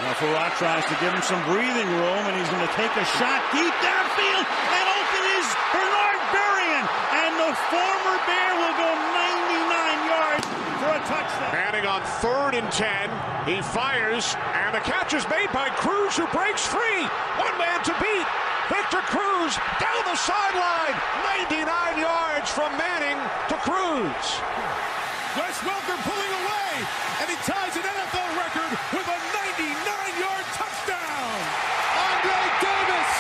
Now Farrar tries to give him some breathing room, and he's going to take a shot deep downfield, and open is Bernard Berrien, and the former Bear will go 99 yards for a touchdown. Manning on 3rd and 10. He fires, and the catch is made by Cruz, who breaks free. One man to beat. Victor Cruz down the sideline. 99 yards from Manning to Cruz. Wes Welker pulling away, and he ties an NFL record with a 99-yard touchdown. Andre Davis,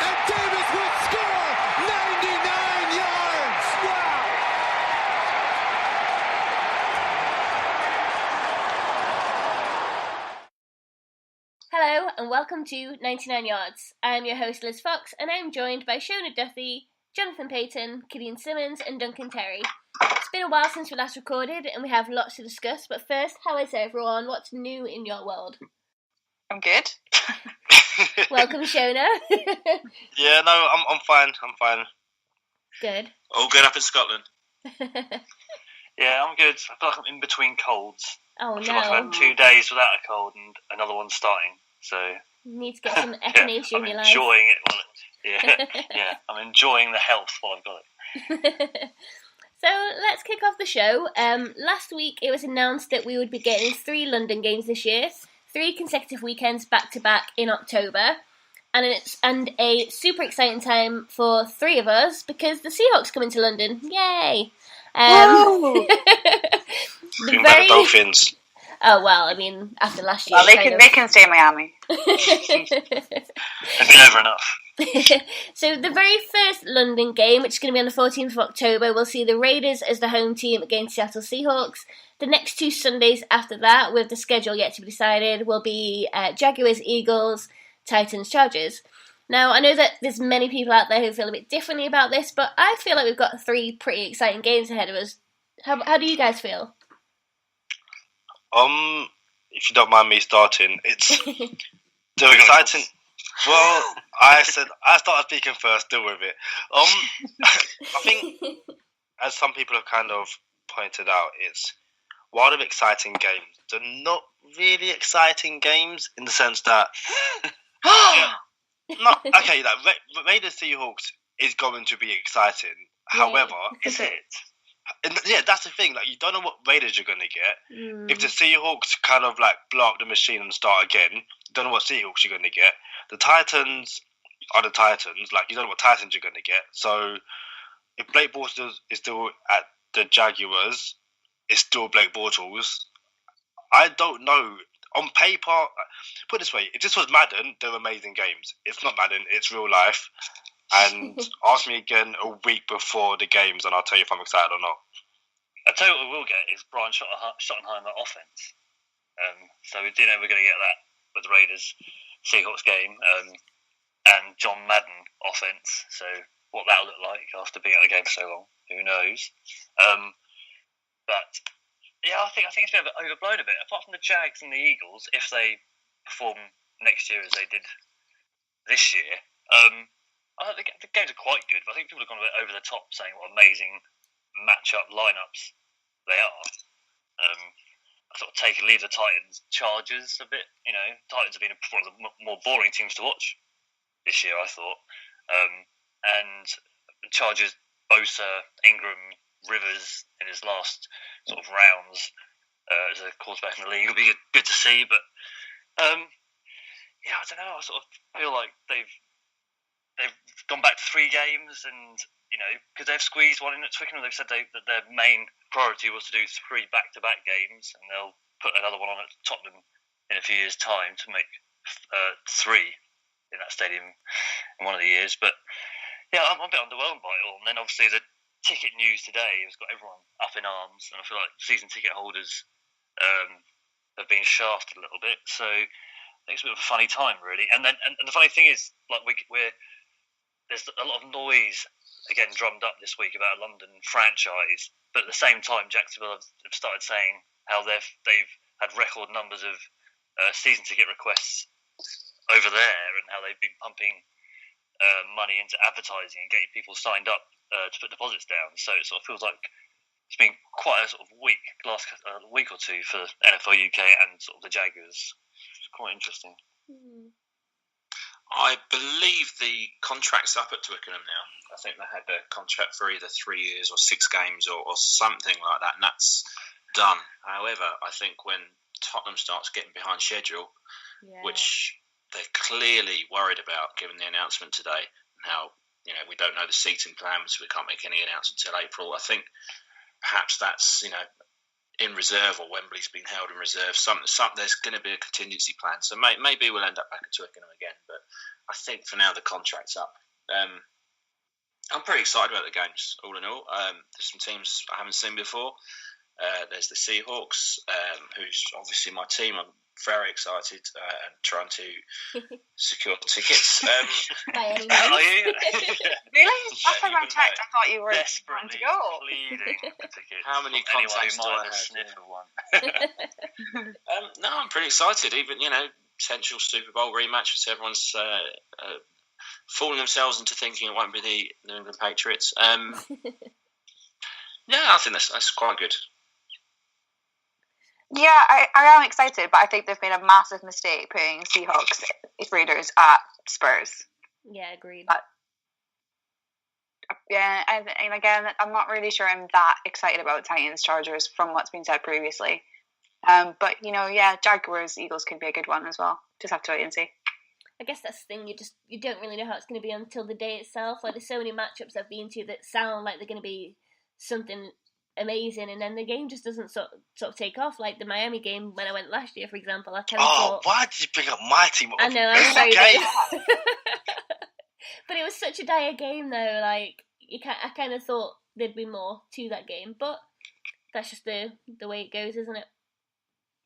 and Davis will score 99 yards. Wow. Hello and welcome to 99 Yards. I am your host Liz Fox, and I am joined by Shona Duffy, Jonathan Payton, Killian Simmons and Duncan Terry. It's been a while since we last recorded and we have lots to discuss, but first, how is everyone? What's new in your world? I'm good. Welcome, Shona. Yeah, no, I'm fine. Good. All good up in Scotland. Yeah, I'm good. I feel like I'm in between colds. Oh, I feel like I've had 2 days without a cold and another one starting. So You need to get some echinacea in your life. I'm enjoying it. Yeah, I'm enjoying the health while I've got it. So let's kick off the show. Last week it was announced that we would be getting 3 London games this year, 3 consecutive weekends back to back in October, and a super exciting time for 3 of us because the Seahawks come into London. Yay! The Dolphins. Oh well, I mean after last year. Well, they can stay in Miami. It's been over enough. So the very first London game, which is going to be on the 14th of October, we'll see the Raiders as the home team against Seattle Seahawks. The next 2 Sundays after that, with the schedule yet to be decided, will be Jaguars, Eagles, Titans, Chargers. Now, I know that there's many people out there who feel a bit differently about this, but I feel like we've got 3 pretty exciting games ahead of us. How do you guys feel? If you don't mind me starting, it's the exciting. Well, I started speaking first. Deal with it. I think, as some people have kind of pointed out, it's while they're exciting games, they're not really exciting games in the sense that. Okay, like Raiders Seahawks is going to be exciting. However, Is it? Yeah, that's the thing. Like, you don't know what Raiders you're going to get. If the Seahawks kind of like blow up the machine and start again, you don't know what Seahawks you're going to get. The Titans are the Titans. Like, you don't know what Titans you're going to get. So, if Blake Bortles is still at the Jaguars, it's still Blake Bortles. I don't know. On paper, put it this way, if this was Madden, they're amazing games. It's not Madden, it's real life. And ask me again a week before the games, and I'll tell you if I'm excited or not. I tell you what we will get is Brian Schottenheimer offense. So we do know we're going to get that with the Raiders Seahawks game, and John Madden offense. So what that'll look like after being at the game for so long, who knows? But yeah, I think it's been a bit overblown a bit. Apart from the Jags and the Eagles, if they perform next year as they did this year. I think the games are quite good, but I think people have gone a bit over the top saying what amazing match-up lineups they are. I sort of leave the Titans Chargers a bit. You know, Titans have been one of the more boring teams to watch this year, I thought. And Chargers, Bosa, Ingram, Rivers in his last sort of rounds as a quarterback in the league will be good to see. But yeah, I don't know. I sort of feel like they've gone back to 3 games, and you know, because they've squeezed one in at Twickenham, they've said that their main priority was to do 3 back-to-back games, and they'll put another one on at Tottenham in a few years' time to make 3 in that stadium in one of the years. But yeah, I'm a bit underwhelmed by it all. And then obviously the ticket news today has got everyone up in arms, and I feel like season ticket holders have been shafted a little bit. So I think it's a bit of a funny time, really. And the funny thing is, like there's a lot of noise again drummed up this week about a London franchise, but at the same time, Jacksonville have started saying how they've had record numbers of season ticket requests over there, and how they've been pumping money into advertising and getting people signed up to put deposits down. So it sort of feels like it's been quite a sort of last week or two for NFL UK and sort of the Jaguars. quite interesting. I believe the contract's up at Twickenham now. I think they had a contract for either 3 years or 6 games or something like that, and that's done. However, I think when Tottenham starts getting behind schedule, which they're clearly worried about given the announcement today, and how we don't know the seating plan, so we can't make any announcement until April. I think perhaps that's in reserve, or Wembley's been held in reserve. There's going to be a contingency plan, so maybe we'll end up back at Twickenham again. But I think for now the contract's up. I'm pretty excited about the games, all in all. There's some teams I haven't seen before. There's the Seahawks, who's obviously my team. I'm very excited and trying to secure tickets. By any Are means. you? Really? Last time I checked, I thought you were trying Desperately to go. pleading for tickets. How many from anyone contacts who do might I have a have? sniff of one? No, I'm pretty excited. Even potential Super Bowl rematch, which everyone's fooling themselves into thinking it won't be the New England Patriots. Yeah, I think that's quite good. Yeah, I am excited, but I think they've made a massive mistake putting Seahawks Raiders at Spurs. Yeah, agreed. Yeah, and again, I'm not really sure I'm that excited about Titans Chargers from what's been said previously. But Jaguars Eagles could be a good one as well. Just have to wait and see. I guess that's the thing. You don't really know how it's going to be until the day itself. Like, there's so many matchups I've been to that sound like they're going to be something amazing, and then the game just doesn't sort of take off. Like the Miami game when I went last year, for example. I kind of thought, why did you bring up my team? I know, I'm sorry, dude. But it was such a dire game, though. Like I kind of thought there'd be more to that game, but that's just the way it goes, isn't it?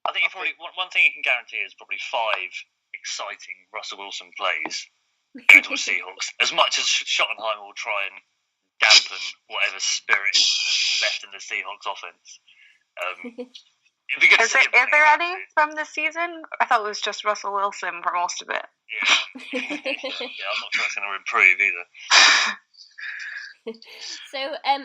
I think one thing you can guarantee is probably 5 exciting Russell Wilson plays going to the Seahawks. As much as Schottenheimer will try and dampen whatever spirit left in the Seahawks offense. It'd be good to see him Is there any from this season? I thought it was just Russell Wilson for most of it. Yeah, I'm not sure it's going to improve either. So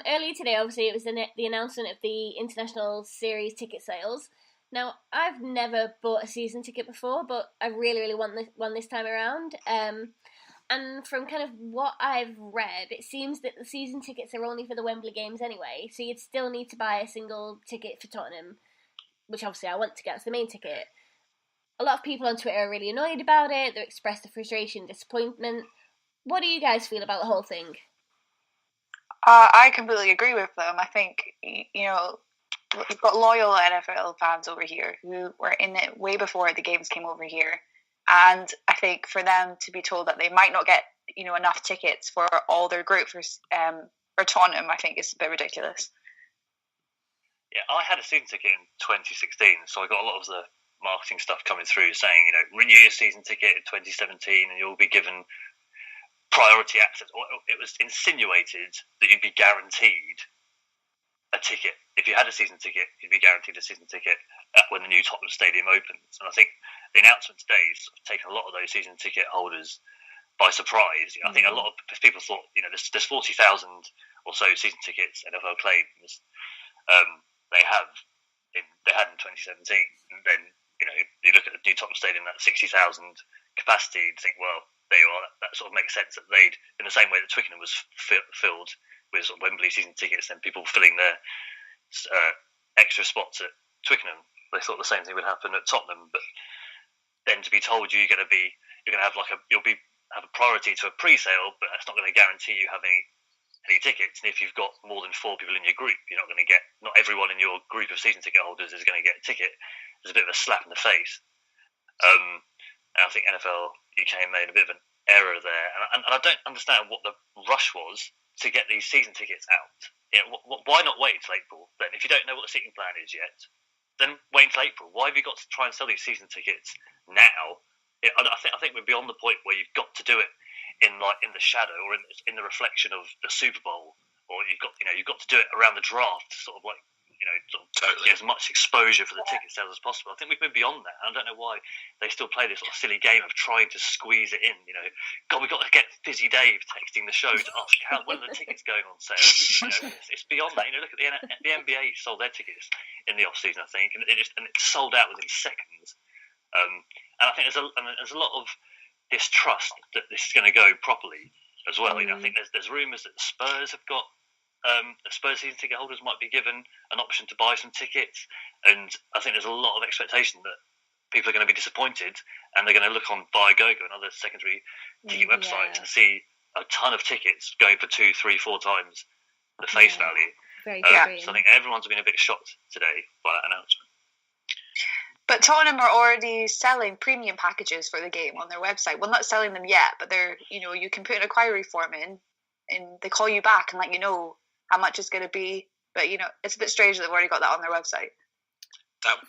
earlier today, obviously, it was the announcement of the International Series ticket sales. Now, I've never bought a season ticket before, but I really, really want one this time around. And from kind of what I've read, it seems that the season tickets are only for the Wembley games anyway, so you'd still need to buy a single ticket for Tottenham, which obviously I want to get as the main ticket. A lot of people on Twitter are really annoyed about it. They've expressed their frustration, disappointment. What do you guys feel about the whole thing? I completely agree with them. I think, we've got loyal NFL fans over here who were in it way before the games came over here. And I think for them to be told that they might not get, enough tickets for all their group for Tottenham, I think is a bit ridiculous. Yeah, I had a season ticket in 2016, so I got a lot of the marketing stuff coming through saying, renew your season ticket in 2017 and you'll be given priority access. It was insinuated that you'd be guaranteed a ticket. If you had a season ticket, you'd be guaranteed a season ticket when the new Tottenham Stadium opens. And I think the announcement today has taken a lot of those season ticket holders by surprise. I think a lot of people thought, there's 40,000 or so season tickets NFL claims they had in 2017. And then, you look at the new Tottenham Stadium, that 60,000 capacity, and think, well, there you are. That sort of makes sense that they'd, in the same way that Twickenham was filled with sort of Wembley season tickets and people filling their extra spots at Twickenham, they thought the same thing would happen at Tottenham. But then to be told you're going to have have a priority to a pre-sale, but that's not going to guarantee you having any tickets. And if you've got more than 4 people in your group, you're not going to get. Not everyone in your group of season ticket holders is going to get a ticket. It's a bit of a slap in the face. And I think NFL UK made a bit of an error there, and I don't understand what the rush was to get these season tickets out. Why not wait till April then? If you don't know what the seating plan is yet, then wait until April. Why have you got to try and sell these season tickets now? I think we're beyond the point where you've got to do it in the shadow or in the reflection of the Super Bowl, or you've got to do it around the draft, sort of Totally. Get as much exposure for the ticket sales as possible. I think we've moved beyond that. I don't know why they still play this sort of silly game of trying to squeeze it in. God, we've got to get Fizzy Dave texting the show to ask when are the tickets going on sale. It's beyond that. Look at the NBA sold their tickets in the off season, I think, and it sold out within seconds. And I think there's a lot of distrust that this is going to go properly as well. You know, I think there's rumours that the Spurs have got the Spurs season ticket holders might be given an option to buy some tickets, and I think there's a lot of expectation that people are going to be disappointed, and they're going to look on Viagogo and other secondary ticket websites and see a ton of tickets going for 2, 3, 4 times the face value. Very so I think everyone's been a bit shocked today by that announcement. But Tottenham are already selling premium packages for the game on their website. Well, not selling them yet, but they're, you can put an inquiry form in, and they call you back and let you know how much it's going to be. But it's a bit strange that they've already got that on their website.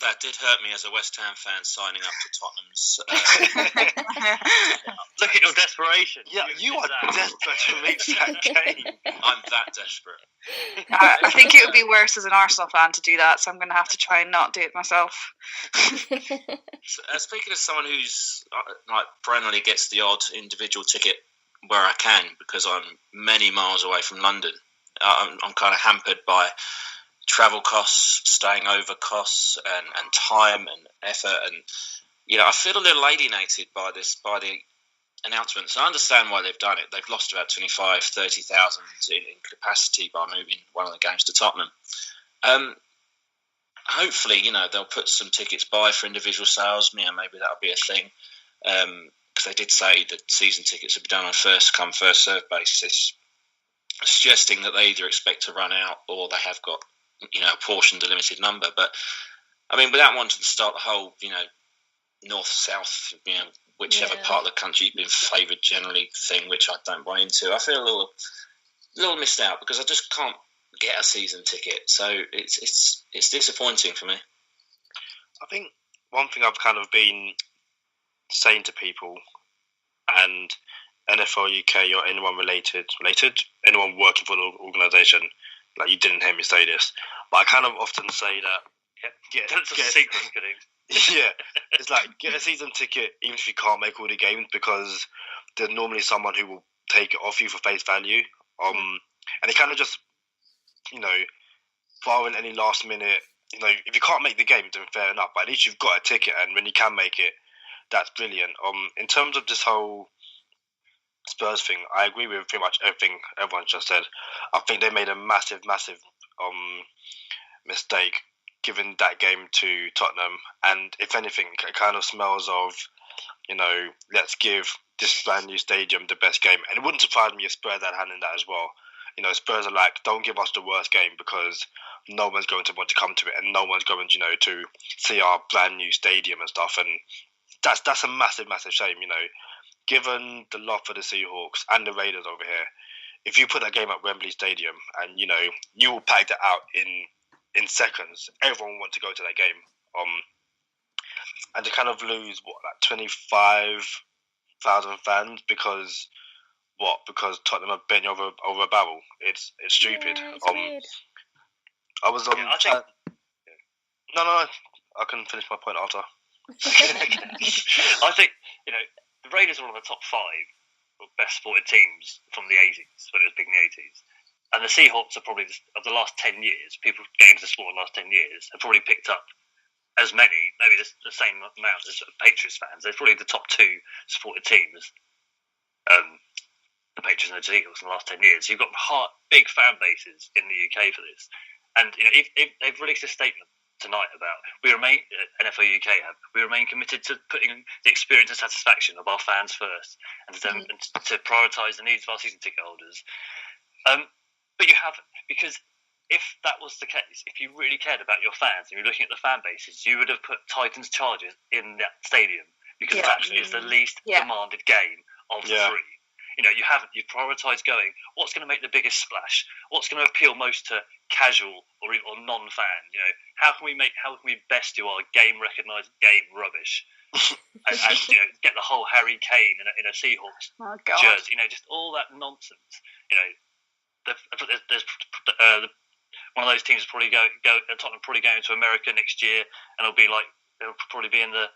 That did hurt me as a West Ham fan signing up to Tottenham's. Look at your desperation. Yeah, you are desperate to reach that game. I'm that desperate. I think it would be worse as an Arsenal fan to do that, so I'm going to have to try and not do it myself. Speaking of someone who's perennially gets the odd individual ticket where I can, because I'm many miles away from London, I'm kind of hampered by travel costs, staying over costs, and time and effort, and I feel a little alienated by the announcements. I understand why they've done it. They've lost about 25,000-30,000 in capacity by moving one of the games to Tottenham. Hopefully, they'll put some tickets by for individual sales. Maybe that'll be a thing, because they did say that season tickets would be done on a first come first served basis, suggesting that they either expect to run out or they have got apportioned a limited number. But without wanting to start the whole north south whichever part of the country you've been favoured generally thing, which I don't buy into, I feel a little missed out because I just can't get a season ticket. So it's disappointing for me. I think one thing I've kind of been saying to people, and NFL UK or anyone related, anyone working for the organisation, like, you didn't hear me say this, but I kind of often say that get a secret. Yeah, it's like, get a season ticket even if you can't make all the games, because there's normally someone who will take it off you for face value. And it kind of just, barring any last minute, if you can't make the game, then fair enough. But at least you've got a ticket, and when you can make it, that's brilliant. In terms of this whole Spurs thing, I agree with pretty much everything everyone just said. I think they made a massive mistake giving that game to Tottenham, and if anything, it kind of smells of, let's give this brand new stadium the best game. And it wouldn't surprise me if Spurs had hand in that as well. Spurs are like, don't give us the worst game, because no one's going to want to come to it, and no one's going, to see our brand new stadium and stuff. And that's a massive shame, Given the love for the Seahawks and the Raiders over here, if you put that game at Wembley Stadium and, you will pack that out in seconds, everyone will want to go to that game. And to kind of lose, 25,000 fans because Tottenham are bent over a barrel. It's stupid. Yeah, it's weird. I was on... No, I can finish my point after. I think, the Raiders are one of the top 5 best supported teams from the 80s, when it was big in the 80s. And the Seahawks are probably, of the last 10 years, people getting into the sport in the last 10 years, have probably picked up as many, maybe the same amount as Patriots fans. They're probably the top 2 supported teams, the Patriots and the Seahawks, in the last 10 years. You've got big fan bases in the UK for this. And, if they've released a statement tonight about, we remain committed to putting the experience and satisfaction of our fans first, and to prioritise the needs of our season ticket holders. But you haven't, because if that was the case, if you really cared about your fans and you're looking at the fan bases, you would have put Titans Chargers in that stadium, because it actually is the least demanded game of the 3. You haven't. You've prioritised going, what's going to make the biggest splash? What's going to appeal most to casual or non-fan? How can we best do our game recognised game rubbish, and get the whole Harry Kane in a Seahawks jersey? Just all that nonsense. There's one of those teams will probably go. Tottenham probably going to America next year, and it'll probably be in the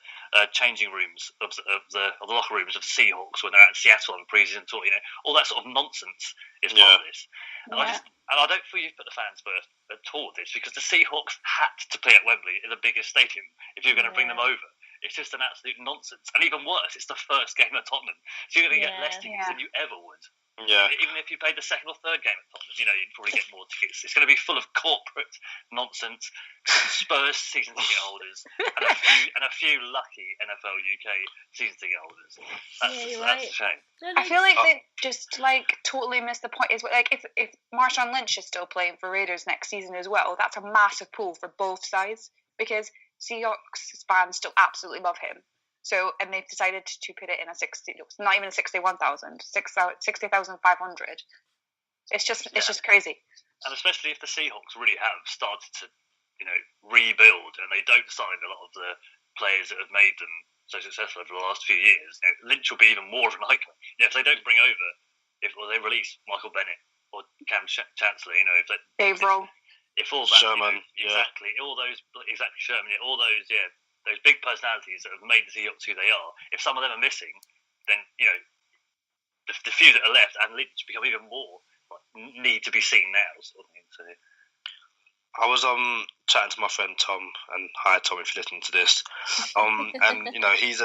changing rooms of the locker rooms of the Seahawks when they're out in Seattle on pre-season tour. All that sort of nonsense is part of this. And I don't feel you've put the fans first at all with this, because the Seahawks had to play at Wembley in the biggest stadium if you're going to bring them over. It's just an absolute nonsense. And even worse, it's the first game at Tottenham. So you're going to get less tickets than you ever would. Yeah. Even if you played the second or third game at Tottenham, you'd probably get more tickets. It's going to be full of corporate nonsense, Spurs season ticket holders, and a few lucky NFL UK season ticket holders. That's a shame. I feel like they just totally missed the point. Is if Marshawn Lynch is still playing for Raiders next season as well, that's a massive pull for both sides because Seahawks fans still absolutely love him. So, and they've decided to put it in not even a 61,000, 60,500. It's just crazy. And especially if the Seahawks really have started to, rebuild, and they don't sign a lot of the players that have made them so successful over the last few years, Lynch will be even more of an icon. If they don't bring over, if they release Michael Bennett or Cam Chancellor, Dave Rowe, if all that, Sherman, exactly, Sherman, all those, those big personalities that have made the Seahawks who they are, if some of them are missing, then, the few that are left and Lynch become even more need to be seen now, sort of thing. So, I was chatting to my friend Tom, and hi Tom if you're listening to this, and he's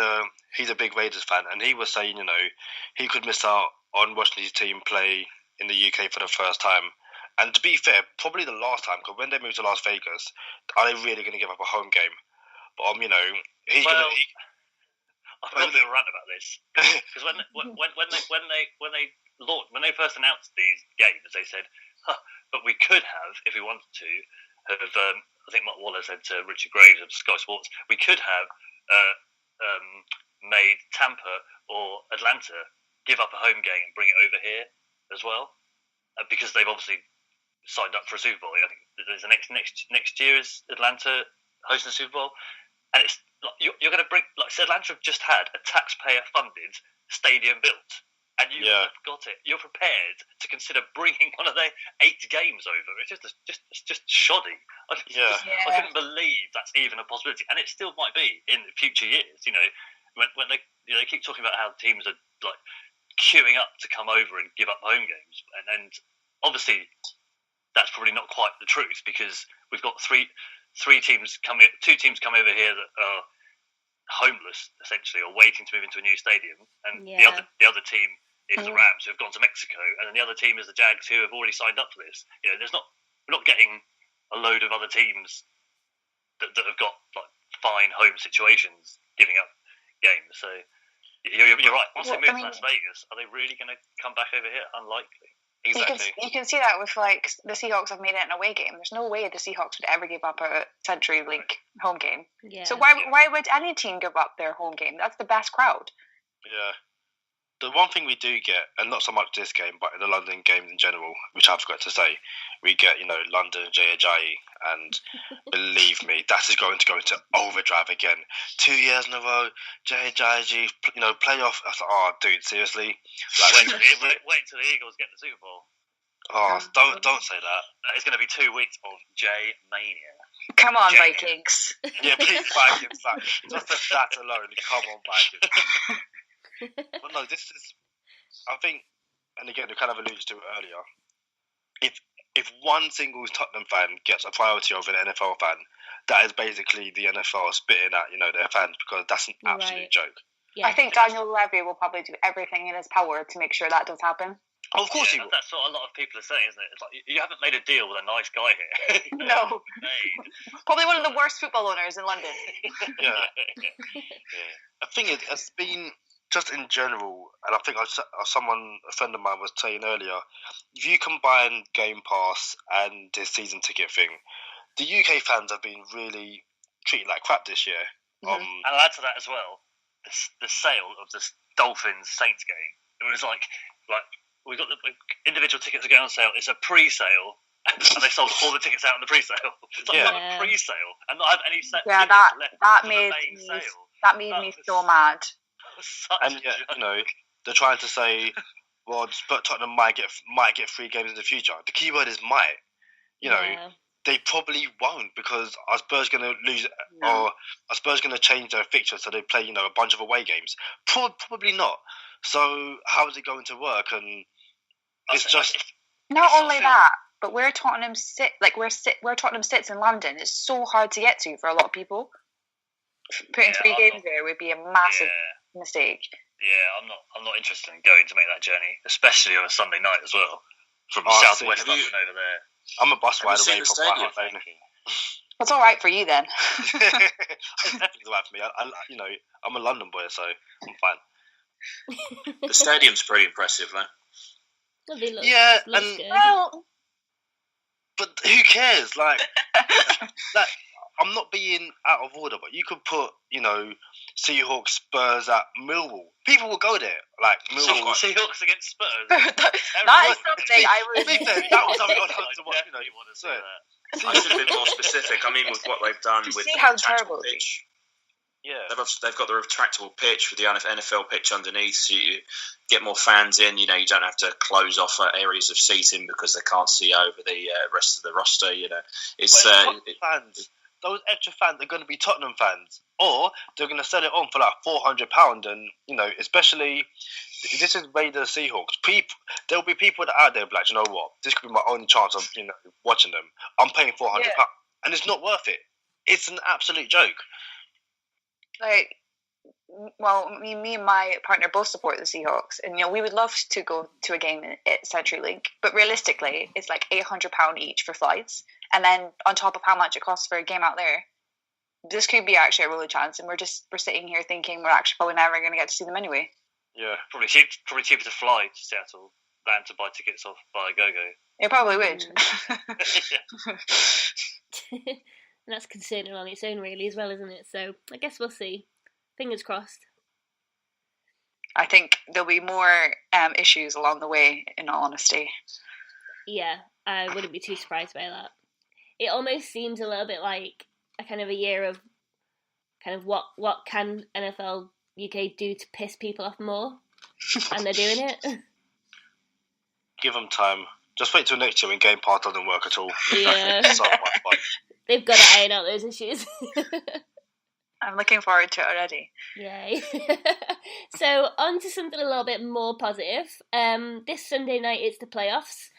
a big Raiders fan, and he was saying he could miss out on watching his team play in the UK for the first time. And to be fair, probably the last time, because when they moved to Las Vegas, are they really going to give up a home game? But he's going to. I've got a bit of a rant about this because when they first announced these games, they said, "But we could have, if we wanted to, have." I think Mark Waller said to Richard Graves of Sky Sports, "We could have made Tampa or Atlanta give up a home game and bring it over here as well, because they've obviously signed up for a Super Bowl. I think there's the next year is Atlanta hosting the Super Bowl, and it's you're going to bring Atlanta have just had a taxpayer-funded stadium built, and you've got it. You're prepared to consider bringing one of their 8 games over. It's just shoddy. I couldn't believe that's even a possibility, and it still might be in future years. When they keep talking about how teams are queuing up to come over and give up home games, and obviously that's probably not quite the truth because we've got two teams come over here that are homeless essentially, or waiting to move into a new stadium, and the other team is the Rams who have gone to Mexico, and then the other team is the Jags who have already signed up for this. We're not getting a load of other teams that have got fine home situations giving up games. So you're right. Once they move to Las Vegas, are they really going to come back over here? Unlikely. Exactly. You can see that with the Seahawks have made it an away game. There's no way the Seahawks would ever give up a Century League home game. Yeah. So why would any team give up their home game? That's the best crowd. Yeah. The one thing we do get, and not so much this game, but in the London games in general, which I forgot to say, we get, London Jay, and believe me, that is going to go into overdrive again. 2 years in a row, Jay, playoff. I was like, oh, dude, seriously? Wait until the Eagles get the Super Bowl. Oh, don't say that. That is going to be 2 weeks of Jay mania. Come on, Vikings. Yeah, please, Vikings. Just that alone, come on, Vikings. But no, this is, I think, and again, we kind of alluded to it earlier. If one single Tottenham fan gets a priority over an NFL fan, that is basically the NFL spitting at their fans, because that's an absolute joke. Yeah. I think Daniel Levy will probably do everything in his power to make sure that does happen. Oh, of course he will. That's what a lot of people are saying, isn't it? It's like, you haven't made a deal with a nice guy here. No. Probably one of the worst football owners in London. Yeah. I think it's been, just in general, and I think a friend of mine was saying earlier, if you combine Game Pass and this season ticket thing, the UK fans have been really treated like crap this year. And I'll add to that as well, the sale of the Dolphins-Saints game. It was like we got the individual tickets are going on sale. It's a pre-sale, and they sold all the tickets out in the pre-sale. It's like a pre-sale, and not have any tickets left that for made the main sale. That made me so mad. And they're trying to say, well, Tottenham might get 3 games in the future. The key word is might. They probably won't, because are Spurs going to lose, or are Spurs going to change their fixture so they play a bunch of away games? Probably not. So how is it going to work? And it's just not only that, but where Tottenham sits in London, it's so hard to get to for a lot of people. putting 3 games there would be a massive mistake. Yeah, I'm not interested in going to make that journey, especially on a Sunday night as well, from southwest London over there. I'm a bus ride away from my house. That's all right for you then. It's definitely all right for me. I'm a London boy, so I'm fine. The stadium's pretty impressive, though. Well, they look, yeah, looks good. But who cares? Like, I'm not being out of order, but you could put, Seahawks Spurs at Millwall. People will go there. Like Millwall. Seahawks against Spurs. That is something I would. That was something I'd have to watch. Want to see that. I should have been more specific. I mean, with what they've done with see the how retractable terrible pitch. Yeah, they've got the retractable pitch with the NFL pitch underneath, so you get more fans in. You don't have to close off areas of seating because they can't see over the rest of the roster. It's fans. Those extra fans are going to be Tottenham fans, or they're going to sell it on for like £400. And especially if this is Raiders Seahawks. There'll be people that are out there like, you know what? This could be my only chance of watching them. I'm paying £400, and it's not worth it. It's an absolute joke. Like, well, me and my partner both support the Seahawks, and we would love to go to a game at CenturyLink, but realistically, it's like £800 each for flights, and then on top of how much it costs for a game out there, this could be actually a real chance, and we're sitting here thinking we're actually probably never going to get to see them anyway. Yeah, probably cheaper to fly to Seattle than to buy tickets off by GoGo. It probably would. And that's concerning on its own, really, as well, isn't it? So I guess we'll see. Fingers crossed. I think there'll be more issues along the way, in all honesty. Yeah, I wouldn't be too surprised by that. It almost seems a little bit like a kind of a year of kind of what can NFL UK do to piss people off more, and they're doing it. Give them time. Just wait till next year when Game Pass doesn't work at all. Yeah. So much fun. They've got to iron out those issues. I'm looking forward to it already. Yay. So, on to something a little bit more positive. This Sunday night, it's the playoffs.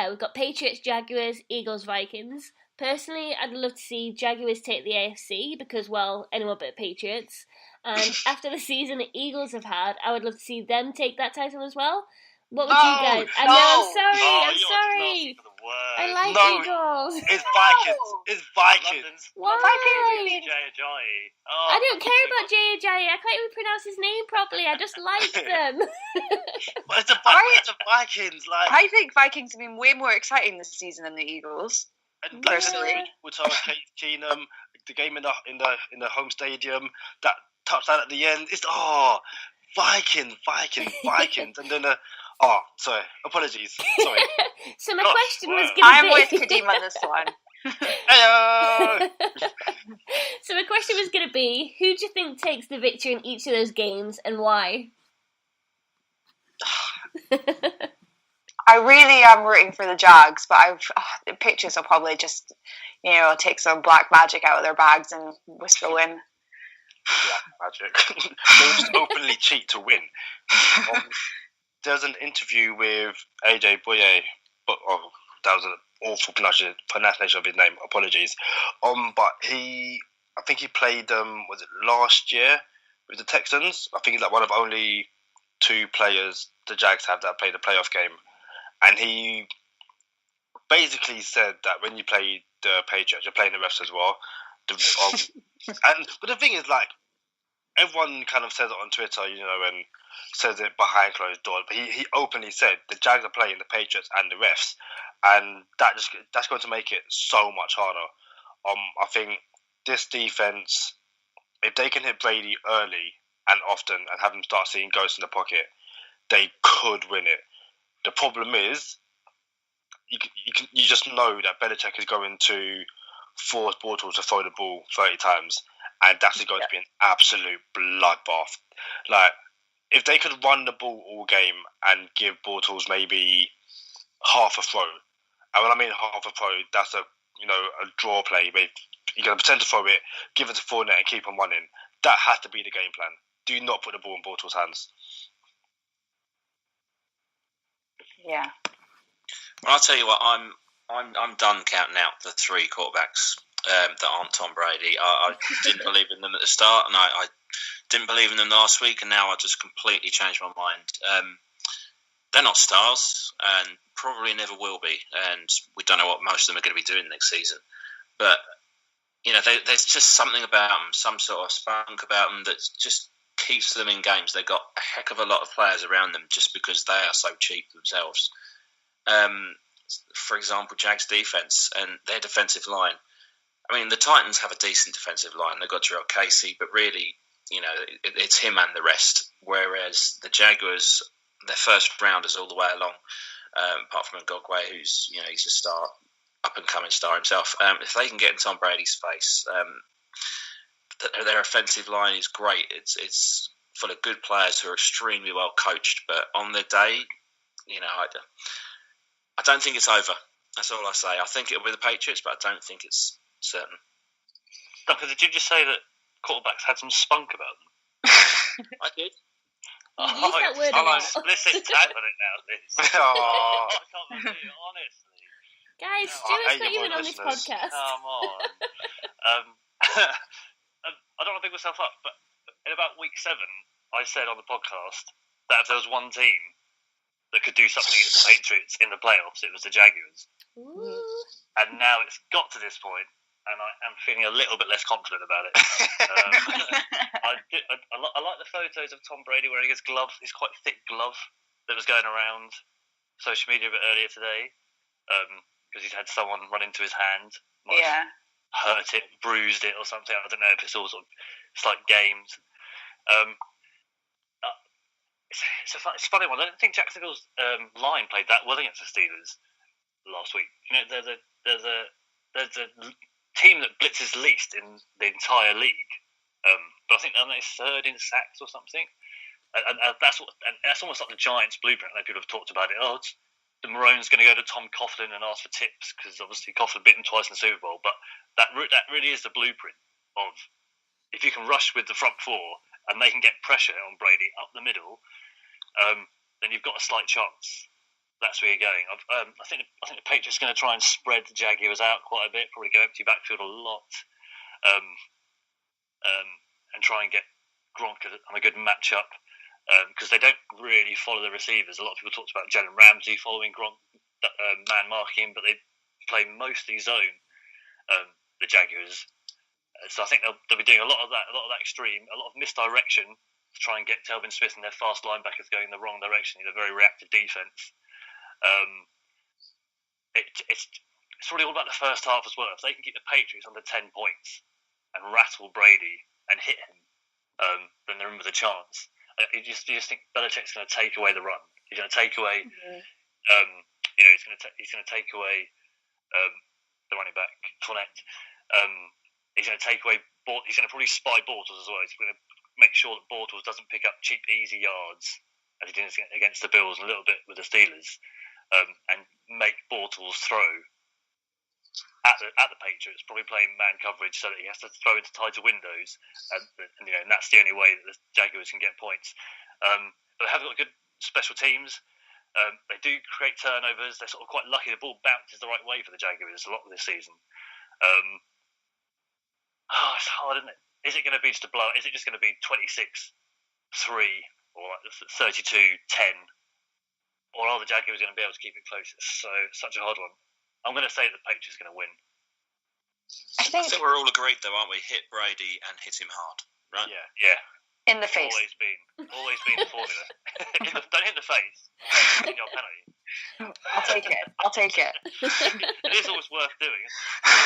We've got Patriots, Jaguars, Eagles, Vikings. Personally, I'd love to see Jaguars take the AFC because, well, anyone but Patriots. And after the season the Eagles have had, I would love to see them take that title as well. What would you guys? I know, I'm sorry. I like Eagles. It's Vikings. It's Vikings. Why? Oh, I don't care about Jay. I can't even pronounce his name properly. I just like them. But it's the Vikings. Like, I think Vikings have been way more exciting this season than the Eagles. Personally, with Case Keenum, the game in the home stadium, that touchdown at the end. It's Vikings, and then sorry, apologies. Sorry. So my question was going to be... I'm with Kadeem on this one. Hello. So my question was going to be, who do you think takes the victory in each of those games and why? I really am rooting for the Jags, but the Patriots will probably just, take some black magic out of their bags and whistle in. Black magic. They'll just openly cheat to win. There's an interview with AJ Boye, but that was an awful pronunciation of his name. Apologies. But I think he played was it last year with the Texans? I think he's like one of only 2 players the Jags have that played a playoff game, and he basically said that when you play the Patriots, you're playing the refs as well. But the thing is, like, everyone kind of says it on Twitter, and says it behind closed doors. But he openly said the Jags are playing the Patriots and the refs, and that's going to make it so much harder. I think this defense, if they can hit Brady early and often and have him start seeing ghosts in the pocket, they could win it. The problem is, you just know that Belichick is going to force Bortles to throw the ball 30 times, and that's going to be an absolute bloodbath. Like, if they could run the ball all game and give Bortles maybe half a throw, and when I mean half a throw, that's a draw play where you're going to pretend to throw it, give it to Fournette and keep on running. That has to be the game plan. Do not put the ball in Bortles' hands. Yeah. Well, I'll tell you what, I'm done counting out the 3 quarterbacks. that aren't Tom Brady. I didn't believe in them at the start, and I didn't believe in them last week, and now I just completely changed my mind. They're not stars, and probably never will be, and we don't know what most of them are going to be doing next season. But there's just something about them, some sort of spunk about them that just keeps them in games. They've got a heck of a lot of players around them just because they are so cheap themselves. For example, Jags defense and their defensive line. I mean, the Titans have a decent defensive line. They've got Jarrell Casey, but really, it's him and the rest. Whereas the Jaguars, their first rounders all the way along, apart from Ngogwe, who's he's a star, up and coming star himself. If they can get in Tom Brady's face, their offensive line is great. It's full of good players who are extremely well coached. But on the day, I don't think it's over. That's all I say. I think it'll be the Patriots, but I don't think it's certain. Duncan, did you just say that quarterbacks had some spunk about them? I did. You use that word a I'll lot. explicit tag on it now, Liz. Oh. I can't believe it, honestly. Guys, No, Stuart's hate not your even on this listeners. podcast. Come on. I don't want to big myself up, but in about week 7, I said on the podcast that if there was one team that could do something against the Patriots in the playoffs, it was the Jaguars. Ooh. And now it's got to this point, and I am feeling a little bit less confident about it. I like the photos of Tom Brady wearing his glove, his quite thick glove that was going around social media a bit earlier today, because he's had someone run into his hand, might have hurt it, bruised it, or something. I don't know if it's all sort of slight games. It's a funny one. I don't think Jacksonville's line played that well against the Steelers last week. There's a team that blitzes least in the entire league, but I think they're third in sacks or something. And that's almost like the Giants' blueprint. I know people have talked about it. The Maroons going to go to Tom Coughlin and ask for tips because obviously Coughlin beat them twice in the Super Bowl. But that really is the blueprint of if you can rush with the front four and they can get pressure on Brady up the middle, then you've got a slight chance. That's where you're going. I think the Patriots are going to try and spread the Jaguars out quite a bit. Probably go empty backfield a lot, and try and get Gronk on a good matchup. Because they don't really follow the receivers. A lot of people talked about Jalen Ramsey following Gronk, man marking, but they play mostly zone, the Jaguars. So I think they'll be doing a lot of that extreme, a lot of misdirection to try and get Telvin Smith and their fast linebackers going in the wrong direction in a very reactive defense. It's really all about the first half as well. If they can keep the Patriots under 10 points and rattle Brady and hit him, then they're in with a chance. You just think Belichick's going to take away the run. He's going to take away, he's going to take away the running back Fournette. He's going to take away. He's going to probably spy Bortles as well. He's going to make sure that Bortles doesn't pick up cheap, easy yards as he did against the Bills and a little bit with the Steelers, and make Bortles throw at the Patriots, probably playing man coverage so that he has to throw into tighter windows, and that's the only way that the Jaguars can get points. But they have got good special teams. They do create turnovers. They're sort of quite lucky. The ball bounces the right way for the Jaguars a lot this season. It's hard, isn't it? Is it going to be just a blow? Is it just going to be 26-3 or like 32-10? Or are the Jaguars going to be able to keep it close? It's such a hard one. I'm going to say that the Patriots are going to win. I think we're all agreed, though, aren't we? Hit Brady and hit him hard, right? Yeah. in the face. Always been the formula. Don't hit the face. In your penalty. I'll take it. It is always worth doing,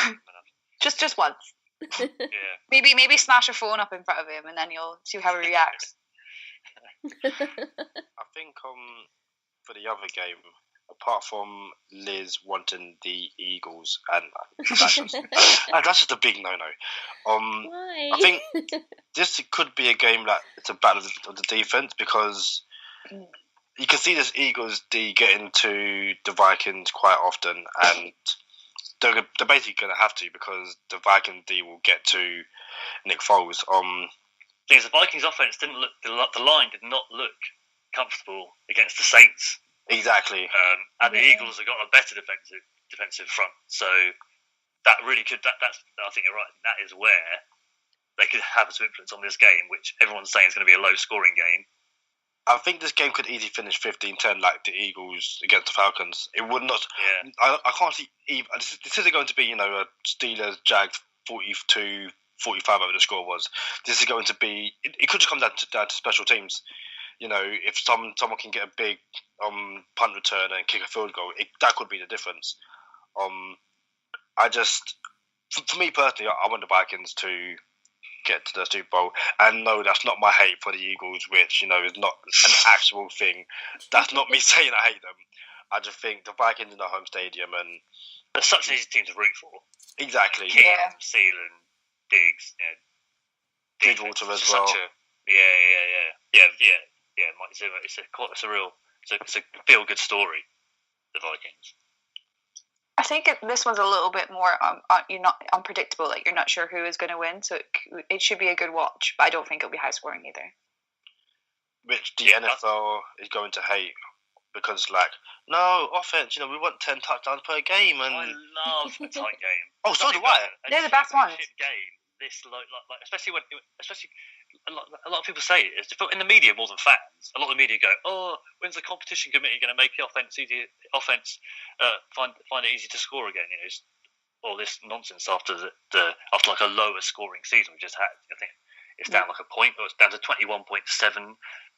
isn't it? Just once. Yeah. Maybe smash a phone up in front of him, and then you'll see how he reacts. I think for the other game, apart from Liz wanting the Eagles, and that's just a big no-no. Why? I think this could be a game that it's a battle of the defense, because you can see this Eagles D get into the Vikings quite often, and they're basically going to have to, because the Viking D will get to Nick Foles. The Vikings offense didn't look. The line did not look comfortable against the Saints. Exactly. And the Eagles have got a better defensive front. So that really could. That's. I think you're right. That is where they could have some influence on this game, which everyone's saying is going to be a low-scoring game. I think this game could easily finish 15-10 like the Eagles against the Falcons. It would not. Yeah. I can't see. This isn't going to be, a Steelers, Jags 42-45 over the score was. This is going to be. It could just come down to special teams. If someone can get a big punt return and kick a field goal, that could be the difference. For me personally, I want the Vikings to get to the Super Bowl. And no, that's not my hate for the Eagles, which, is not an actual thing. That's not me saying I hate them. I just think the Vikings in their home stadium and... They're such an easy team to root for. Exactly. Keenum, Sealand, Diggs, Bridgewater as well. Yeah. It's a feel-good story, the Vikings. I think this one's a little bit more you're not unpredictable. Like, you're not sure who is going to win, so it should be a good watch. But I don't think it'll be high scoring either. Which the NFL is going to hate because, no offense. We want 10 touchdowns per game, and I love a tight game. Oh, so do I. They're the best ones. Game this especially a lot of people say it is in the media more than fans. A lot of the media go, "Oh, when's the competition committee going to make the offense easy? Find it easy to score again?" All this nonsense after after a lower scoring season we just had. I think it's down a point, or it's down to 21.7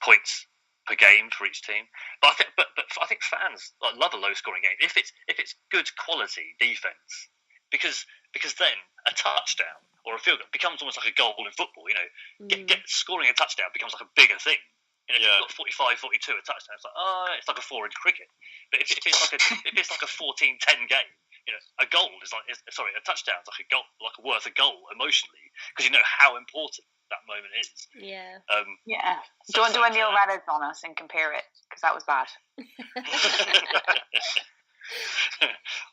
points per game for each team. But I think fans love a low scoring game if it's good quality defense, because then a touchdown or a field goal becomes almost like a goal in football. Scoring a touchdown becomes like a bigger thing. If you've got 45-42 a touchdown, it's like a 4-inch cricket. But if it's like a 14-10 game, a goal is a touchdown is like a goal, like worth a goal emotionally, because you know how important that moment is. Yeah. Don't do a Neil Reddit on us and compare it, because that was bad.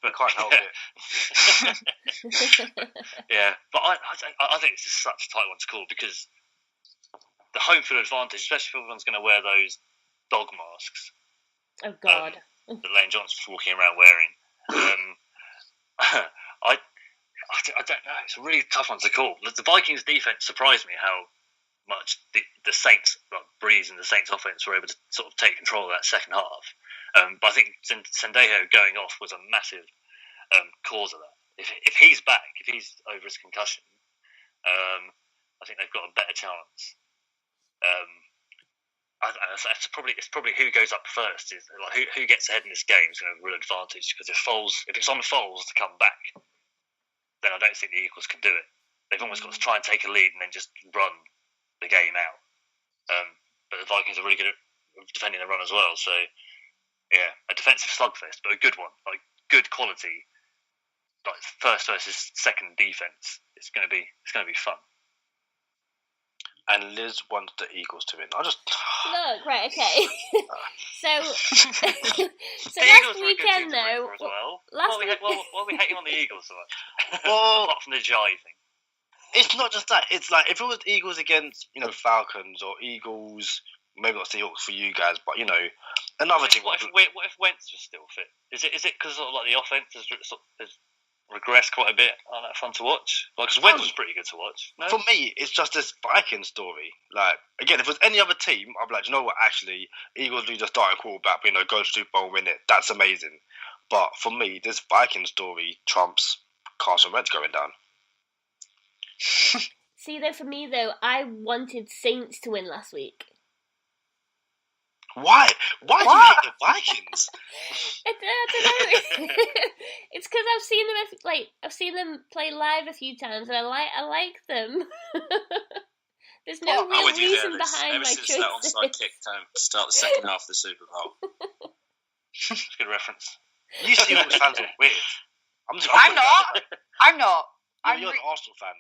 But can't help it. Yeah, but I think it's just such a tight one to call, because the home field advantage, especially if everyone's going to wear those dog masks. Oh God. That Lane Johnson's walking around wearing. I don't know. It's a really tough one to call. The Vikings defense surprised me how much the Saints, Breeze and the Saints offense were able to sort of take control of that second half. But I think Sendejo going off was a massive cause of that. If he's back, if he's over his concussion, I think they've got a better chance. It's probably who goes up first. Is who gets ahead in this game is going to have a real advantage, because if it's on Foles to come back, then I don't think the Eagles can do it. They've almost got to try and take a lead and then just run the game out. But the Vikings are really good at defending the run as well. So yeah, a defensive slugfest, but a good one, good quality, first versus second defense. It's going to be fun. And Liz wants the Eagles to win. Look, right, okay. So The last Eagles were a good weekend, team to root though. for as well. Why are we hating on the Eagles so much? Well, Apart from the Jai thing. it's not just that. It's like if it was Eagles against Falcons, or Eagles, maybe not Seahawks for you guys, but another team. What if Wentz was still fit? Is it because the offense has regressed quite a bit? Aren't that fun to watch? Because Wentz was pretty good to watch. No? For me, it's just this Viking story. Again, if it was any other team, I'd be like, you know what? Actually, Eagles lose a starting quarterback, but, go to Super Bowl, win it. That's amazing. But for me, this Viking story trumps Carson Wentz going down. See, though, for me, though, I wanted Saints to win last week. Why? Why do you hate the Vikings? I don't know. It's because I've seen them play live a few times, and I like them. There's no real reason behind ever my since choice. that onside kick to start the second half of the Super Bowl. It's a good reference. You Seahawks fans are weird. I'm not. You're an Arsenal fan.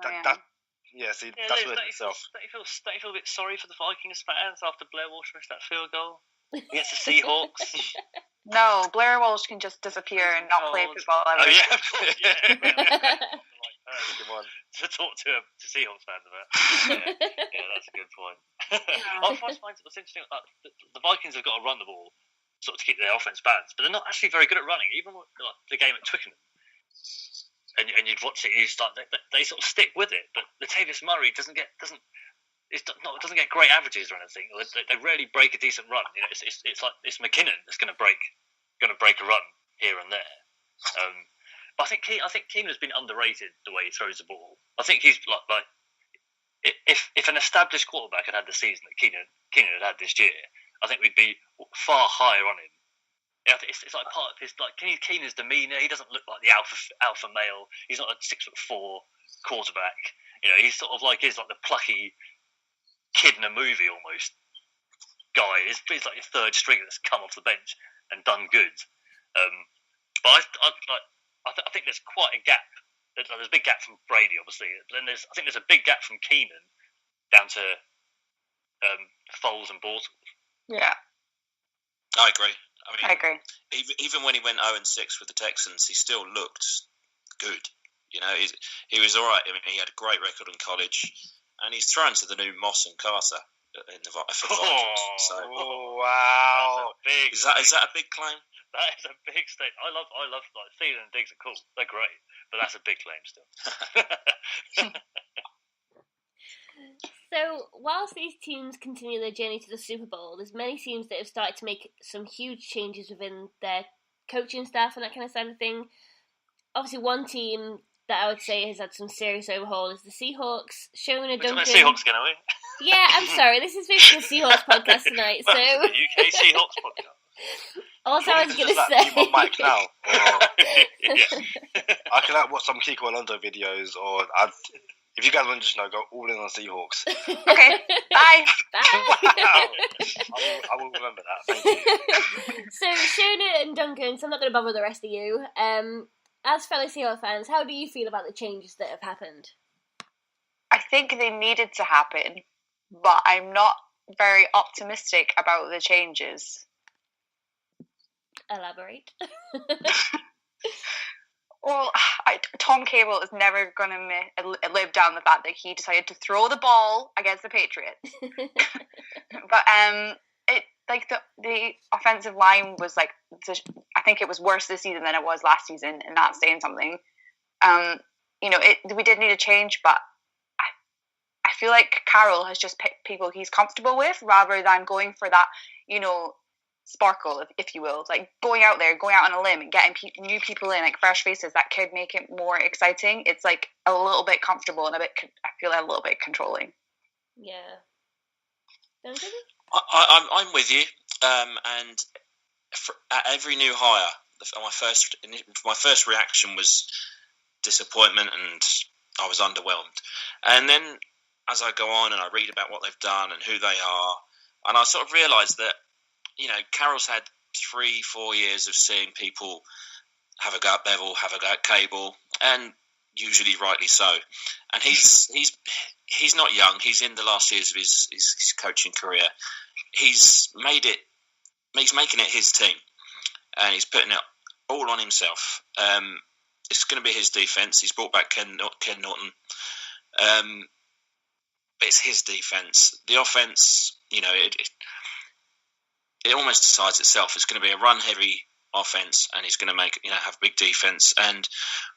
That's weird itself. Don't you feel a bit sorry for the Vikings fans after Blair Walsh missed that field goal against the Seahawks? No, Blair Walsh can just disappear and not play football ever. Oh yeah, of course. Yeah. To talk to Seahawks fans about. Yeah, that's a good point. I find it interesting. The Vikings have got to run the ball sort of to keep their offense balanced, but they're not actually very good at running. Even the game at Twickenham, and you'd watch it. He's like they sort of stick with it, but Latavius Murray doesn't get great averages or anything. They rarely break a decent run. You know, it's like it's McKinnon that's going to break a run here and there. But I think Keenan has been underrated the way he throws the ball. I think he's like if an established quarterback had the season that Keenan had this year, I think we'd be far higher on him. Yeah, it's like part of his Keenan's demeanour. He doesn't look like the alpha male. He's not a 6'4" quarterback. You know, he's sort of like the plucky kid in a movie almost guy. He's like your third stringer that's come off the bench and done good. But I think there's quite a gap. There's a big gap from Brady, obviously. But then I think there's a big gap from Keenan down to Foles and Bortles. Yeah, I agree. I agree. Even when he went 0-6 with the Texans, he still looked good. You know, he was all right. I mean, he had a great record in college, and he's thrown to the new Moss and Carter for the Vikings. So, wow! Is that a big claim? That is a big statement. I love like Thielen and Diggs are cool. They're great, but that's a big claim still. So, whilst these teams continue their journey to the Super Bowl, there's many teams that have started to make some huge changes within their coaching staff and that kind of side of thing. Obviously, one team that I would say has had some serious overhaul is the Seahawks. Shona Duncan. We're Seahawks going to win. Yeah, I'm sorry. This is basically the Seahawks podcast tonight. So the UK Seahawks podcast. Also, I was going to say. Like, Mike now, or Yeah. I can watch some Kiko Alonso videos, or if you guys want to just go all in on Seahawks. Okay, bye. Wow. I will remember that. Thank you. So, Shona and Duncan, so I'm not going to bother the rest of you. As fellow Seahawks fans, how do you feel about the changes that have happened? I think they needed to happen, but I'm not very optimistic about the changes. Elaborate. Well, Tom Cable is never going to live down the fact that he decided to throw the ball against the Patriots. But the offensive line was I think it was worse this season than it was last season, and that's saying something. We did need a change, but I feel like Carroll has just picked people he's comfortable with rather than going for that, sparkle, if you will, like going out on a limb and getting new people in, like fresh faces that could make it more exciting. It's like a little bit comfortable and I feel like a little bit controlling. Yeah. Duncan? I'm with you. And at every new hire, my first reaction was disappointment, and I was underwhelmed. And then as I go on and I read about what they've done and who they are, and I sort of realised that Carroll's had 3-4 years of seeing people have a go at Bevel, have a go at Cable, and usually rightly so. And he's not young. He's in the last years of his coaching career. He's making it his team, and he's putting it all on himself. It's going to be his defense. He's brought back Ken Norton, but it's his defense. The offense, it almost decides itself. It's going to be a run-heavy offense, and he's going to have big defense. And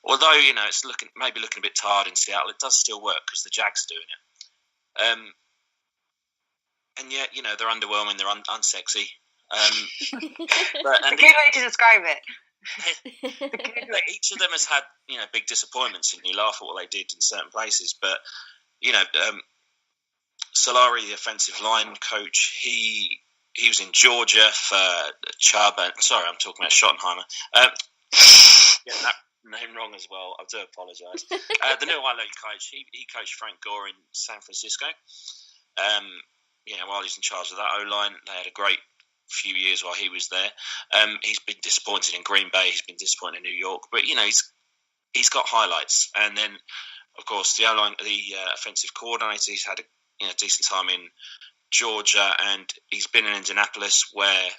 although it's looking a bit tired in Seattle, it does still work because the Jags are doing it. And yet, they're underwhelming. They're unsexy. But a good way to describe it. Each of them has had big disappointments, and you laugh at what they did in certain places. But Solari, the offensive line coach, he was in Georgia for Chubb. Sorry, I'm talking about Schottenheimer. Getting that name wrong as well. I do apologise. The new Island coach, he coached Frank Gore in San Francisco. While he's in charge of that O-line, they had a great few years while he was there. He's been disappointed in Green Bay. He's been disappointed in New York. But he's got highlights. And then, of course, the O-line, the offensive coordinator, he's had a decent time in Georgia, and he's been in Indianapolis where,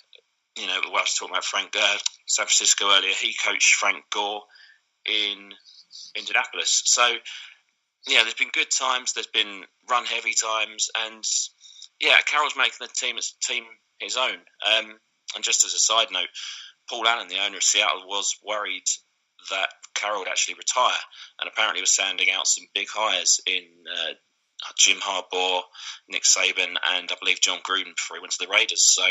I was talking about San Francisco earlier. He coached Frank Gore in Indianapolis. So, there's been good times. There's been run-heavy times. And, Carroll's making the team his own. And just as a side note, Paul Allen, the owner of Seattle, was worried that Carroll would actually retire, and apparently was sounding out some big hires in Jim Harbaugh, Nick Saban, and I believe John Gruden before he went to the Raiders. So,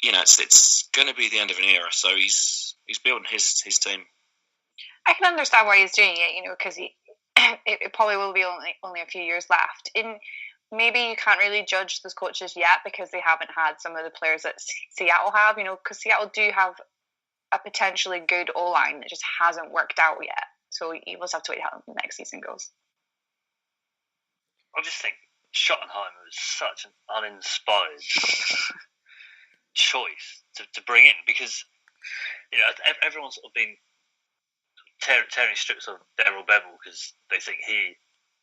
it's going to be the end of an era. So he's building his team. I can understand why he's doing it, because it probably will be only a few years left. Maybe you can't really judge those coaches yet because they haven't had some of the players that Seattle have, because Seattle do have a potentially good O-line that just hasn't worked out yet. So you must have to wait how the next season goes. I just think Schottenheimer was such an uninspired choice to bring in because, everyone's sort of been tearing strips of Darryl Bevell because they think he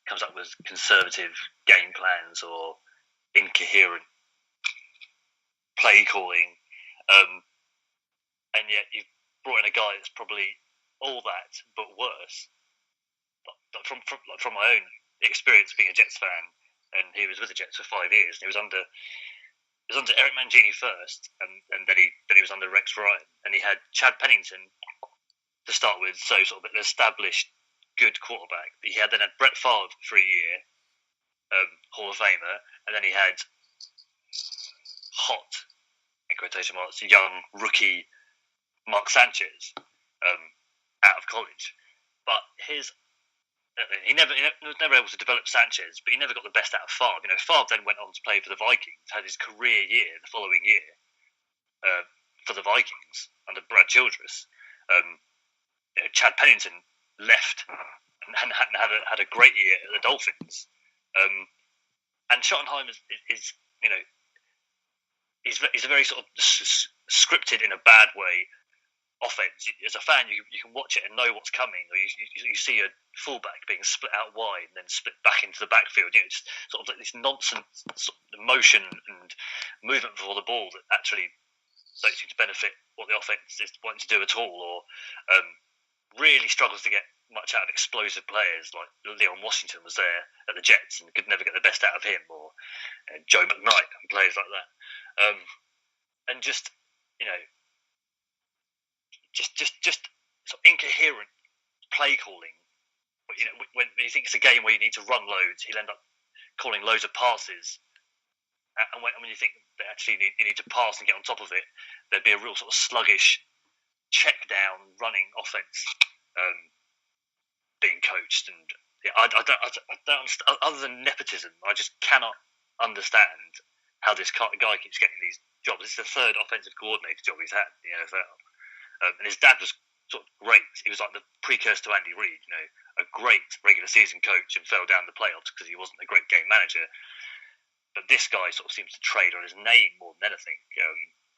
comes up with conservative game plans or incoherent play calling, and yet you've brought in a guy that's probably all that but worse. But from my own experience being a Jets fan, and he was with the Jets for 5 years. And he was under Eric Mangini first, and then he was under Rex Ryan, and he had Chad Pennington to start with, so sort of an established good quarterback. He had Brett Favre for a year, Hall of Famer, and then he had hot, in quotation marks, young rookie Mark Sanchez out of college. But he was never able to develop Sanchez, but he never got the best out of Favre. Favre then went on to play for the Vikings, had his career year the following year for the Vikings under Brad Childress. Chad Pennington left and had a great year at the Dolphins. And Schottenheimer is he's a very sort of scripted in a bad way offense. As a fan, you can watch it and know what's coming, or you see a fullback being split out wide and then split back into the backfield. It's sort of like this nonsense sort of motion and movement before the ball that actually don't seem to benefit what the offense is wanting to do at all, or really struggles to get much out of explosive players. Like Leon Washington was there at the Jets and could never get the best out of him, or Joe McKnight and players like that. And just sort of incoherent play calling. When you think it's a game where you need to run loads, he'll end up calling loads of passes. And when you think they actually you need to pass and get on top of it, there'd be a real sort of sluggish, check down running offense being coached. And I don't understand, other than nepotism, I just cannot understand how this guy keeps getting these jobs. This is the third offensive coordinator job he's had in the NFL. And his dad was sort of great. He was like the precursor to Andy Reid, a great regular season coach, and fell down the playoffs because he wasn't a great game manager. But this guy sort of seems to trade on his name more than anything.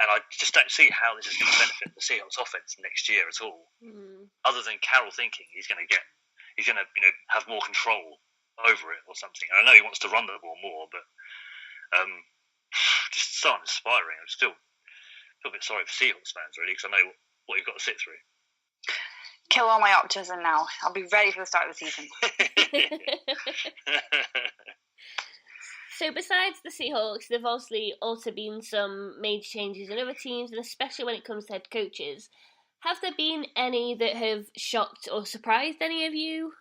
And I just don't see how this is going to benefit the Seahawks offense next year at all. Other than Carroll thinking he's going to have more control over it or something. And I know he wants to run the ball more, but just so uninspiring. I'm still a bit sorry for Seahawks fans, really, because I know what you've got to sit through. Kill all my optimism now. I'll be ready for the start of the season. So besides the Seahawks, there have obviously also been some major changes in other teams, and especially when it comes to head coaches. Have there been any that have shocked or surprised any of you?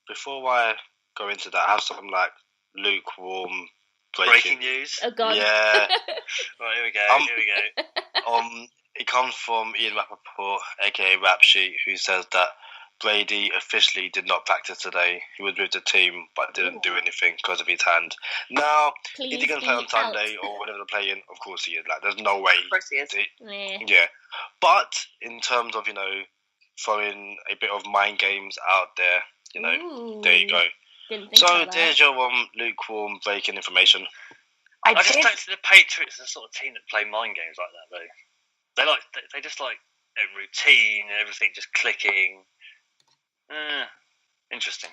Before I go into that, I have some lukewarm breaking news. Oh God! Yeah. Right, here we go. It comes from Ian Rappaport, aka Rap Sheet, who says that Brady officially did not practice today. He was with the team but didn't do anything because of his hand. Now, is he going to play on Sunday or whenever they're playing? Of course he is. There's no way. Of course he is. Yeah. But in terms of, throwing a bit of mind games out there, there you go. So there's your lukewarm breaking information. I just don't think the Patriots are the sort of team that play mind games like that, though. They just like routine and everything just clicking. Interesting.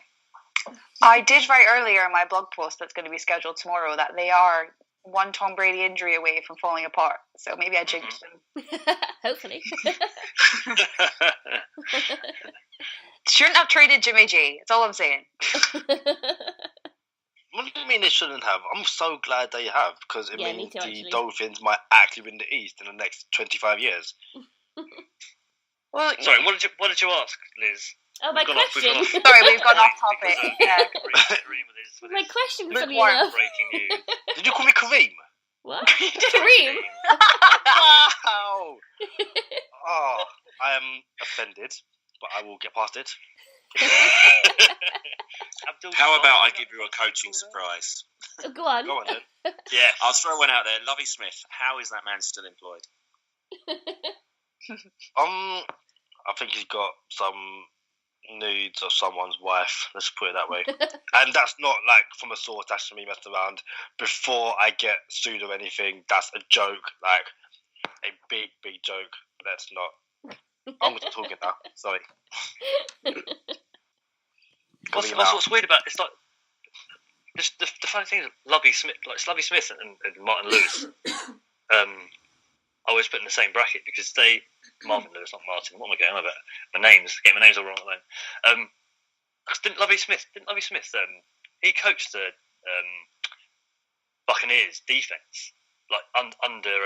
I did write earlier in my blog post that's going to be scheduled tomorrow that they are one Tom Brady injury away from falling apart. So maybe I jinxed them. Hopefully. Shouldn't have traded Jimmy G. That's all I'm saying. What do you mean they shouldn't have? I'm so glad they have, because it means the actually. Dolphins might actually win the East in the next 25 years. Well, Sorry, what did you ask, Liz? Oh, my question. Sorry, we've gone off topic. Yeah. My question, Lukewarm. funny enough. Breaking news. Did you call me Kareem? What? Kareem? Wow! Oh, I am offended, but I will get past it. How about I give you a coaching surprise? Oh, go on. Go on then. Yeah, I'll throw one out there. Lovey Smith, how is that man still employed? I think he's got some nudes of someone's wife. Let's put it that way. And that's not like from a source. That's from me messing around. Before I get sued or anything, that's a joke. Like a big joke. Let's not. I'm not talking now. Sorry. What's weird about it's like just the funny thing is Lovey Smith, and Martin Lewis. I always put in the same bracket because Marvin Lewis, not Martin. What am I going on about? Getting my names all wrong at the moment. Didn't Lovey Smith? He coached the Buccaneers defense like under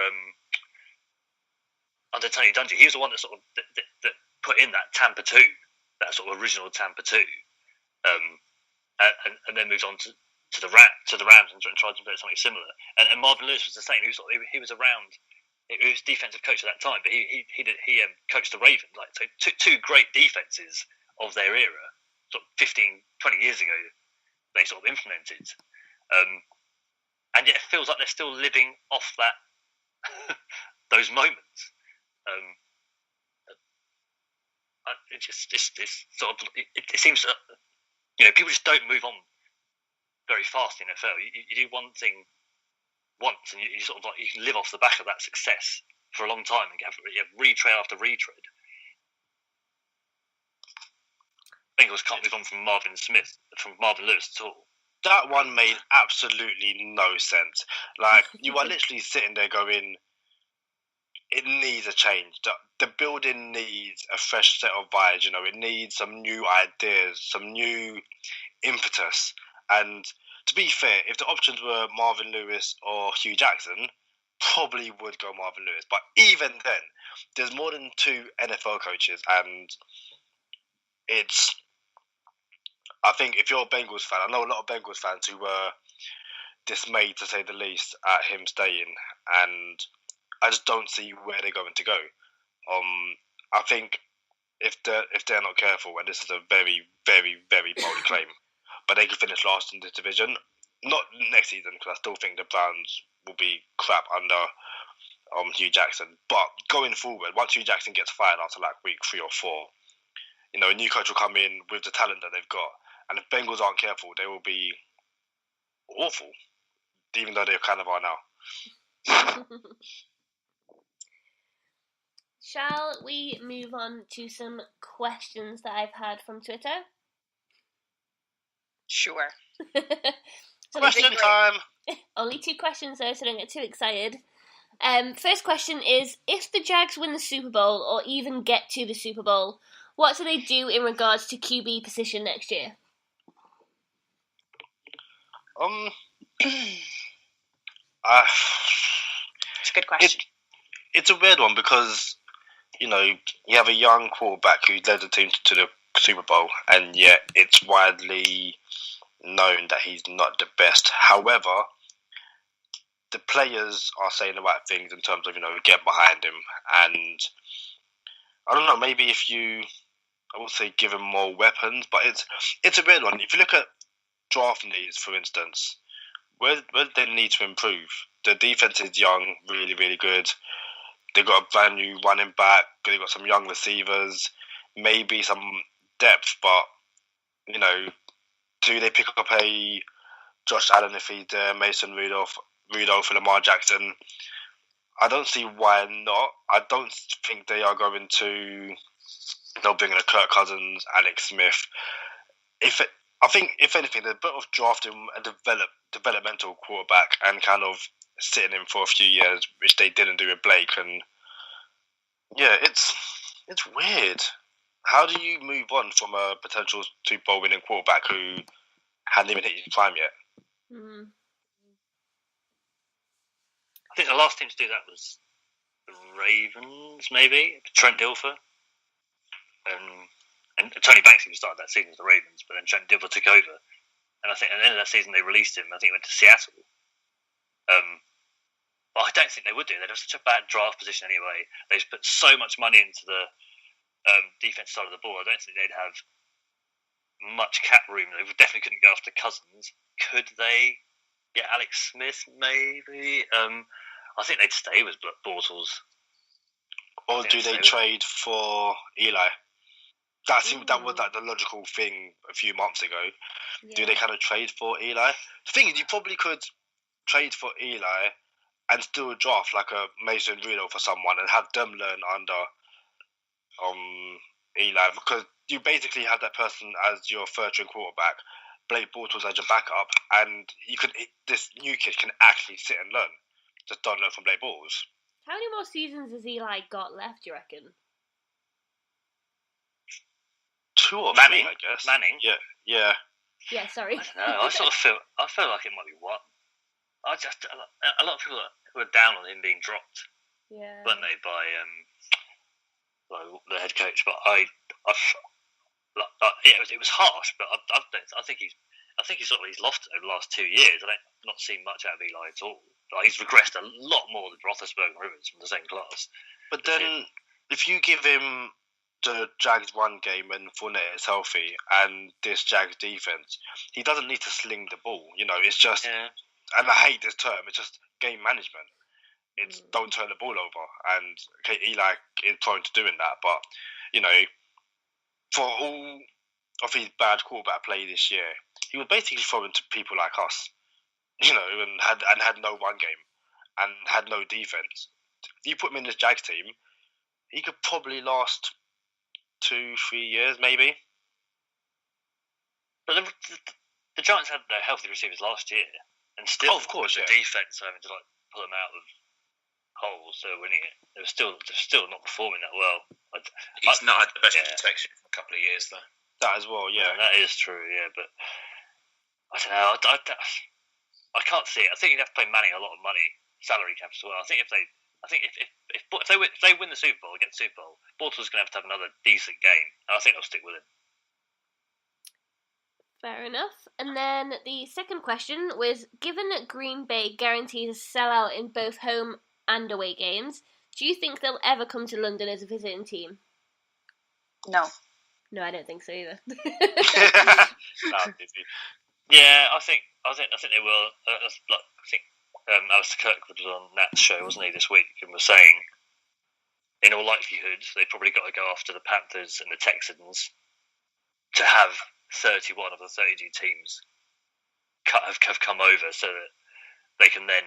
Tony Dungy. He was the one that sort of that put in that Tampa 2, that sort of original Tampa 2, and then moved on to the Rams and tried to do something similar. And Marvin Lewis was the same. He was around. He was defensive coach at that time, but he coached the Ravens. Like so two great defenses of their era, sort of 15, 20 years ago. They sort of implemented, and yet it feels like they're still living off that those moments. It seems people just don't move on very fast in the NFL. You do one thing once, and you sort of like you can live off the back of that success for a long time and have retread after retread. Bengals can't move on from Marvin Lewis at all. That one made absolutely no sense. Like, you are literally sitting there going, it needs a change. The building needs a fresh set of vibes, it needs some new ideas, some new impetus. And to be fair, if the options were Marvin Lewis or Hugh Jackson, probably would go Marvin Lewis. But even then, there's more than 2 NFL coaches, and I think if you're a Bengals fan, I know a lot of Bengals fans who were dismayed, to say the least, at him staying, and I just don't see where they're going to go. I think if they're not careful, and this is a very, very, very bold claim, but they could finish last in this division. Not next season, because I still think the Browns will be crap under Hugh Jackson. But going forward, once Hugh Jackson gets fired after like week 3 or 4, a new coach will come in with the talent that they've got. And if Bengals aren't careful, they will be awful, even though they kind of are now. Shall we move on to some questions that I've had from Twitter? Sure. Question time. Only 2 questions though, so don't get too excited. First question is, if the Jags win the Super Bowl or even get to the Super Bowl, what do they do in regards to QB position next year? It's a good question. It's a weird one because, you have a young quarterback who led the team to the Super Bowl, and yet it's widely known that he's not the best. However, the players are saying the right things in terms of, get behind him. And I don't know, maybe if I would say give him more weapons, but it's a weird one. If you look at draft needs, for instance, where do they need to improve? The defense is young, really, really good. They've got a brand new running back. They've got some young receivers, maybe some depth, but, do they pick up a Josh Allen if he's there, Mason Rudolph, and Lamar Jackson? I don't see why not. I don't think they are going to. They'll bring in a Kirk Cousins, Alex Smith. I think, if anything, they're better off drafting a developmental quarterback and kind of sitting him for a few years, which they didn't do with Blake. And yeah, it's weird. How do you move on from a potential Super Bowl winning quarterback who hadn't even hit his prime yet? Mm. I think the last team to do that was the Ravens, maybe Trent Dilfer. and Tony Banks even started that season with the Ravens, but then Trent Dilfer took over. And I think at the end of that season they released him. I think he went to Seattle. Well, I don't think they would do. They'd have such a bad draft position anyway. They've put so much money into the defense side of the ball. I don't think they'd have much cap room. They definitely couldn't go after Cousins. Could they get Alex Smith? Maybe. I think they'd stay with Bortles. Or do they trade for Eli? That was like the logical thing a few months ago. Yeah. Do they kind of trade for Eli? The thing is, you probably could trade for Eli and still draft like a Mason Rudolph for someone and have them learn under Eli, because you basically have that person as your third-string quarterback, Blake Bortles as your backup, and this new kid can actually sit and learn. Just don't learn from Blake Bortles. How many more seasons has Eli got left, do you reckon? 2 or Manning, 3, I guess. Manning? Yeah, sorry. I don't know. I feel like it might be one. A lot of people were down on him being dropped. Yeah. Weren't they, by the head coach? But it was harsh. But I think he's sort of lofted over the last 2 years. I've not seen much out of Eli at all. Like, he's regressed a lot more than Roethlisberger and Rivers from the same class. But then, if you give him the Jags one game when Fournette is healthy and this Jags defense, he doesn't need to sling the ball. It's just, and I hate this term, it's just game management. It's don't turn the ball over. And Eli is prone to doing that. But, for all of his bad quarterback play this year, he was basically throwing to people like us, and had no run game and had no defense. If you put him in this Jags team, he could probably last 2-3 years, maybe. But the Giants had their healthy receivers last year, and still, of course, the defense having to pull them out of holes, so winning it. They're still not performing that well. He's not had the best protection for a couple of years, though. That as well, yeah. That is true, yeah. But I don't know. I can't see it. I think you'd have to pay Manning a lot of money, salary cap as well. I think if they win the Super Bowl, get the Super Bowl, Bortles going to have another decent game. I think they'll stick with him. Fair enough. And then the second question was, given that Green Bay guarantees a sellout in both home and away games, do you think they'll ever come to London as a visiting team? No. No, I don't think so either. Yeah, I think they will. I think Alistair Kirkwood was on Nat's show, wasn't he, this week, and was saying, in all likelihood, they've probably got to go after the Panthers and the Texans to have 31 of the 32 teams have come over, so that they can then,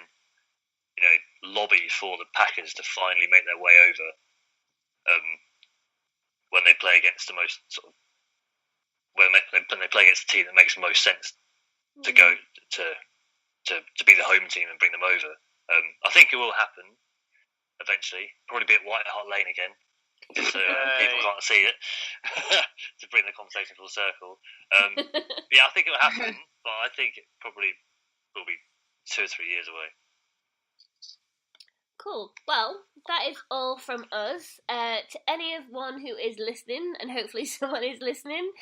lobby for the Packers to finally make their way over when they play against the most sort of when they play against the team that makes the most sense to go to be the home team and bring them over. I think it will happen eventually. Probably be at White Hart Lane again, so people can't see it to bring the conversation full circle. Yeah, I think it will happen, but I think it probably will be 2 or 3 years away. Cool. Well, that is all from us. To anyone who is listening, and hopefully someone is listening,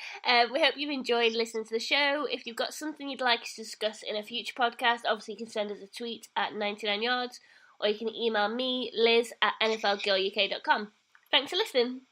we hope you've enjoyed listening to the show. If you've got something you'd like us to discuss in a future podcast, obviously you can send us a tweet at 99yards, or you can email me, Liz, at nflgirluk.com. Thanks for listening.